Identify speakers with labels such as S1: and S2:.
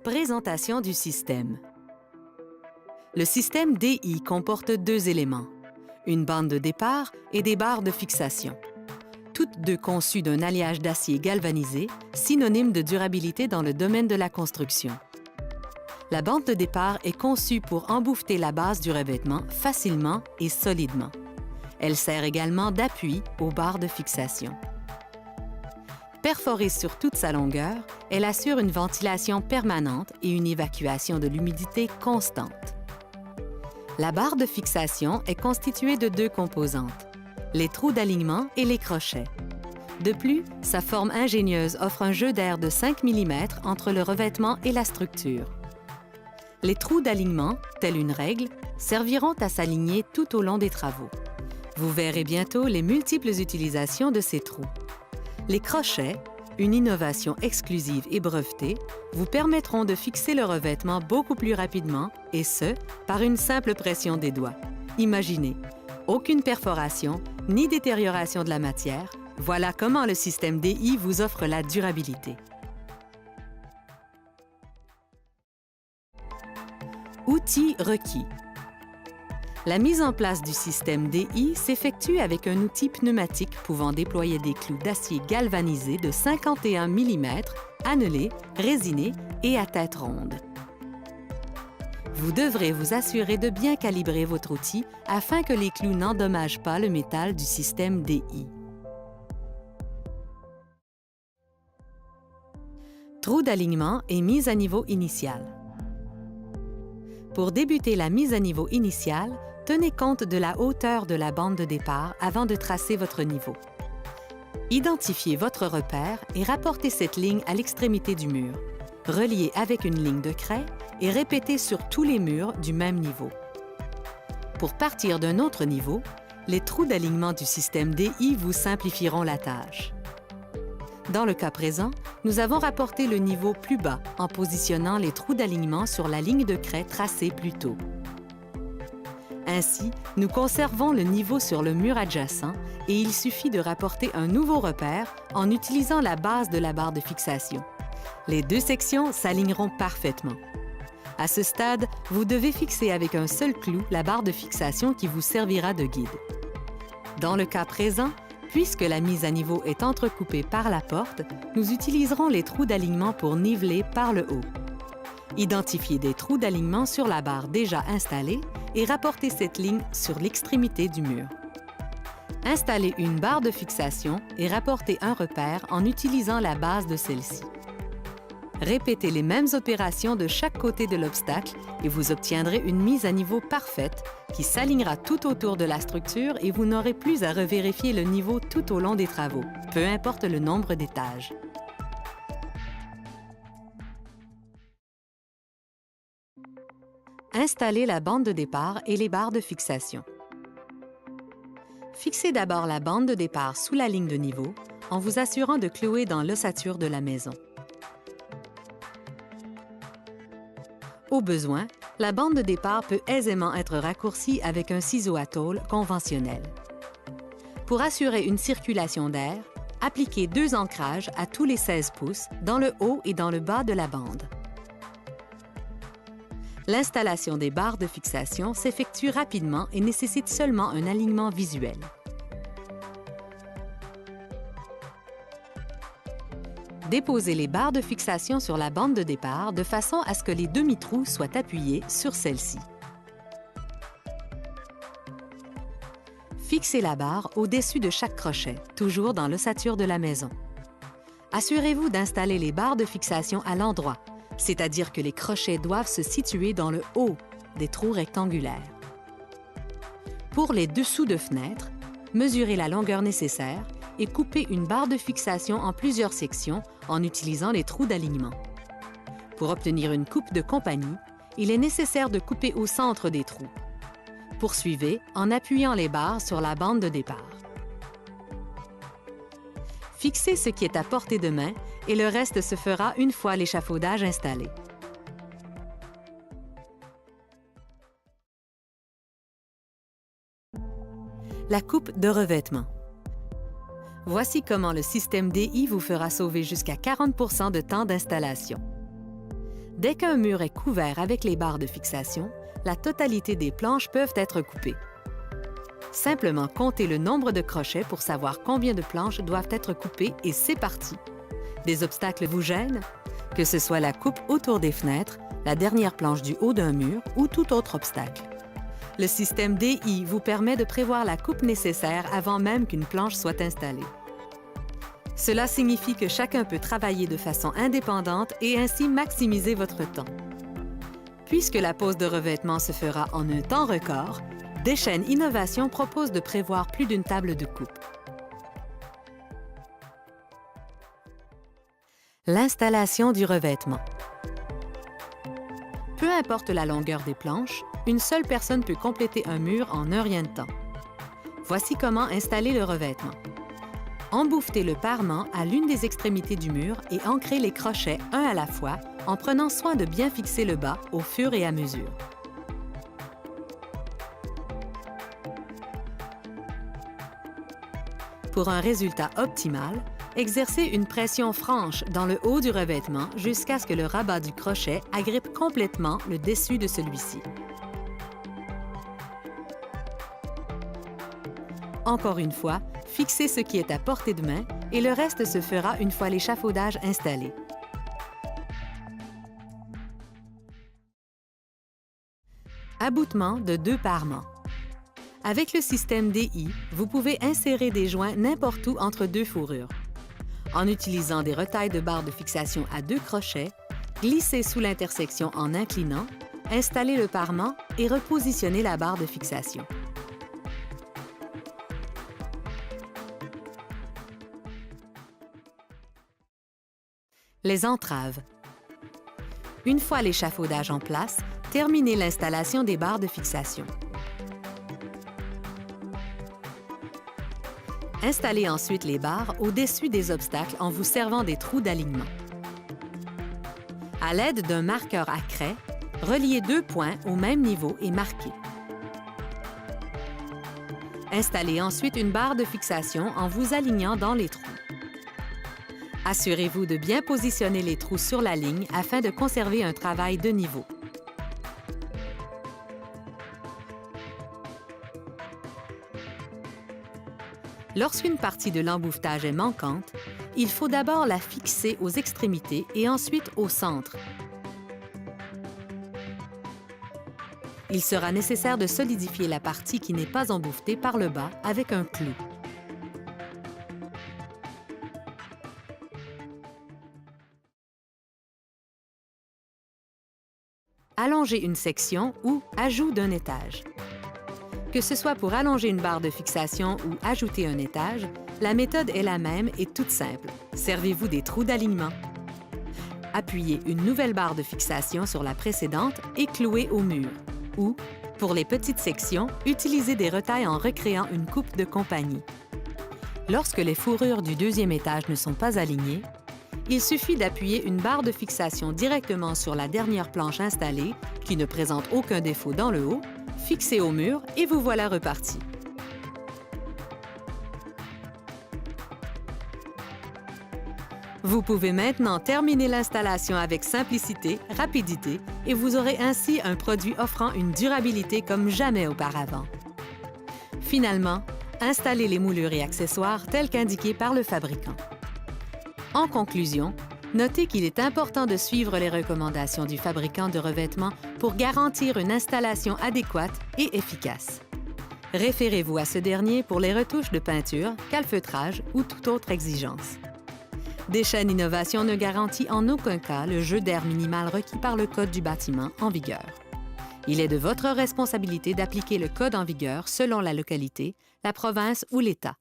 S1: Présentation du système. Le système DI comporte deux éléments, une bande de départ et des barres de fixation, toutes deux conçues d'un alliage d'acier galvanisé, synonyme de durabilité dans le domaine de la construction. La bande de départ est conçue pour embouffeter la base du revêtement facilement et solidement. Elle sert également d'appui aux barres de fixation. Perforée sur toute sa longueur, elle assure une ventilation permanente et une évacuation de l'humidité constante. La barre de fixation est constituée de deux composantes, les trous d'alignement et les crochets. De plus, sa forme ingénieuse offre un jeu d'air de 5 mm entre le revêtement et la structure. Les trous d'alignement, telle une règle, serviront à s'aligner tout au long des travaux. Vous verrez bientôt les multiples utilisations de ces trous. Les crochets, une innovation exclusive et brevetée, vous permettront de fixer le revêtement beaucoup plus rapidement, et ce, par une simple pression des doigts. Imaginez, aucune perforation ni détérioration de la matière, voilà comment le système DI vous offre la durabilité. Outils requis. La mise en place du système DI s'effectue avec un outil pneumatique pouvant déployer des clous d'acier galvanisé de 51 mm, annelés, résinés et à tête ronde. Vous devrez vous assurer de bien calibrer votre outil afin que les clous n'endommagent pas le métal du système DI. Trou d'alignement et mise à niveau initiale. Pour débuter la mise à niveau initiale, tenez compte de la hauteur de la bande de départ avant de tracer votre niveau. Identifiez votre repère et rapportez cette ligne à l'extrémité du mur. Reliez avec une ligne de craie et répétez sur tous les murs du même niveau. Pour partir d'un autre niveau, les trous d'alignement du système DI vous simplifieront la tâche. Dans le cas présent, nous avons rapporté le niveau plus bas en positionnant les trous d'alignement sur la ligne de craie tracée plus tôt. Ainsi, nous conservons le niveau sur le mur adjacent et il suffit de rapporter un nouveau repère en utilisant la base de la barre de fixation. Les deux sections s'aligneront parfaitement. À ce stade, vous devez fixer avec un seul clou la barre de fixation qui vous servira de guide. Dans le cas présent, puisque la mise à niveau est entrecoupée par la porte, nous utiliserons les trous d'alignement pour niveler par le haut. Identifiez des trous d'alignement sur la barre déjà installée et rapportez cette ligne sur l'extrémité du mur. Installez une barre de fixation et rapportez un repère en utilisant la base de celle-ci. Répétez les mêmes opérations de chaque côté de l'obstacle et vous obtiendrez une mise à niveau parfaite qui s'alignera tout autour de la structure et vous n'aurez plus à revérifier le niveau tout au long des travaux, peu importe le nombre d'étages. Installez la bande de départ et les barres de fixation. Fixez d'abord la bande de départ sous la ligne de niveau en vous assurant de clouer dans l'ossature de la maison. Au besoin, la bande de départ peut aisément être raccourcie avec un ciseau à tôle conventionnel. Pour assurer une circulation d'air, appliquez deux ancrages à tous les 16 pouces dans le haut et dans le bas de la bande. L'installation des barres de fixation s'effectue rapidement et nécessite seulement un alignement visuel. Déposez les barres de fixation sur la bande de départ de façon à ce que les demi-trous soient appuyés sur celle-ci. Fixez la barre au-dessus de chaque crochet, toujours dans l'ossature de la maison. Assurez-vous d'installer les barres de fixation à l'endroit, c'est-à-dire que les crochets doivent se situer dans le haut des trous rectangulaires. Pour les dessous de fenêtres, mesurez la longueur nécessaire et coupez une barre de fixation en plusieurs sections en utilisant les trous d'alignement. Pour obtenir une coupe de compagnie, il est nécessaire de couper au centre des trous. Poursuivez en appuyant les barres sur la bande de départ. Fixez ce qui est à portée de main et le reste se fera une fois l'échafaudage installé. La coupe de revêtement. Voici comment le système DI vous fera sauver jusqu'à 40 % de temps d'installation. Dès qu'un mur est couvert avec les barres de fixation, la totalité des planches peuvent être coupées. Simplement comptez le nombre de crochets pour savoir combien de planches doivent être coupées et c'est parti. Des obstacles vous gênent? Que ce soit la coupe autour des fenêtres, la dernière planche du haut d'un mur ou tout autre obstacle. Le système DI vous permet de prévoir la coupe nécessaire avant même qu'une planche soit installée. Cela signifie que chacun peut travailler de façon indépendante et ainsi maximiser votre temps. Puisque la pose de revêtement se fera en un temps record, Deschaines Innovation propose de prévoir plus d'une table de coupe. L'installation du revêtement. Peu importe la longueur des planches, une seule personne peut compléter un mur en un rien de temps. Voici comment installer le revêtement. Embouffetez le parement à l'une des extrémités du mur et ancrez les crochets un à la fois en prenant soin de bien fixer le bas au fur et à mesure. Pour un résultat optimal, exercez une pression franche dans le haut du revêtement jusqu'à ce que le rabat du crochet agrippe complètement le dessus de celui-ci. Encore une fois, fixez ce qui est à portée de main et le reste se fera une fois l'échafaudage installé. Aboutement de 2 parements. Avec le système DI, vous pouvez insérer des joints n'importe où entre 2 fourrures. En utilisant des retailles de barres de fixation à 2 crochets, glissez sous l'intersection en inclinant, installez le parement et repositionnez la barre de fixation. Les entraves. Une fois l'échafaudage en place, terminez l'installation des barres de fixation. Installez ensuite les barres au-dessus des obstacles en vous servant des trous d'alignement. À l'aide d'un marqueur à craie, reliez 2 points au même niveau et marquez. Installez ensuite une barre de fixation en vous alignant dans les trous. Assurez-vous de bien positionner les trous sur la ligne afin de conserver un travail de niveau. Lorsqu'une partie de l'embouffetage est manquante, il faut d'abord la fixer aux extrémités et ensuite au centre. Il sera nécessaire de solidifier la partie qui n'est pas embouffetée par le bas avec un clou. Allonger une section ou ajout d'un étage. Que ce soit pour allonger une barre de fixation ou ajouter un étage, la méthode est la même et toute simple. Servez-vous des trous d'alignement. Appuyez une nouvelle barre de fixation sur la précédente et clouez au mur. Ou, pour les petites sections, utilisez des retailles en recréant une coupe de compagnie. Lorsque les fourrures du 2e étage ne sont pas alignées, il suffit d'appuyer une barre de fixation directement sur la dernière planche installée, qui ne présente aucun défaut dans le haut, fixez au mur et vous voilà reparti. Vous pouvez maintenant terminer l'installation avec simplicité, rapidité et vous aurez ainsi un produit offrant une durabilité comme jamais auparavant. Finalement, installez les moulures et accessoires tels qu'indiqués par le fabricant. En conclusion, notez qu'il est important de suivre les recommandations du fabricant de revêtements pour garantir une installation adéquate et efficace. Référez-vous à ce dernier pour les retouches de peinture, calfeutrage ou toute autre exigence. Deschaines Innovation ne garantit en aucun cas le jeu d'air minimal requis par le Code du bâtiment en vigueur. Il est de votre responsabilité d'appliquer le Code en vigueur selon la localité, la province ou l'État.